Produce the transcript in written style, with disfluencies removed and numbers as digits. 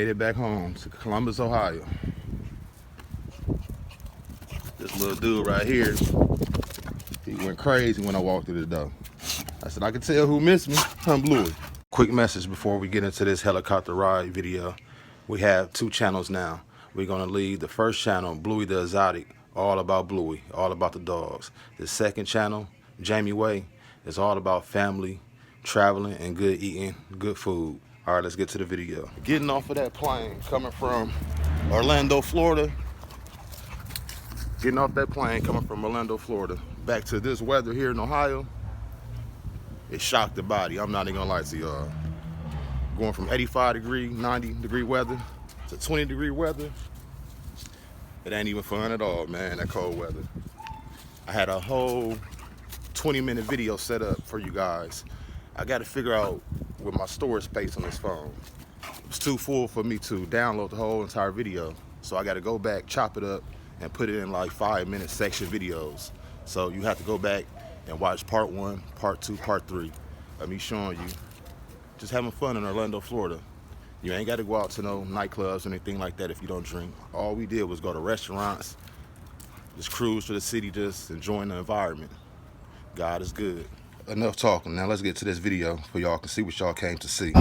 made it back home to Columbus, Ohio. This little dude right here, he went crazy when I walked through the door. I said, I can tell who missed me. I'm Bluey. Quick message before we get into this helicopter ride video. We have 2 channels now. We're gonna leave the first channel, Bluey the Exotic, all about Bluey, all about the dogs. The second channel, Jamie Way, is all about family, traveling, and good eating, good food. All right, let's get to the video. Getting off of that plane, coming from Orlando, Florida. Getting off that plane, coming from Orlando, Florida, back to this weather here in Ohio. It shocked the body. I'm not even gonna lie to y'all. Going from 85-degree, 90-degree weather to 20-degree weather, it ain't even fun at all, man, that cold weather. I had a whole 20-minute video set up for you guys. I got to figure out with my storage space on this phone. It was too full for me to download the whole entire video. So I got to go back, chop it up, and put it in like 5-minute section videos. So you have to go back and watch part 1, part 2, part 3 of me showing you just having fun in Orlando, Florida. You ain't got to go out to no nightclubs or anything like that if you don't drink. All we did was go to restaurants, just cruise to the city, just enjoying the environment. God is good. Enough talking. Now let's get to this video so y'all can see what y'all came to see.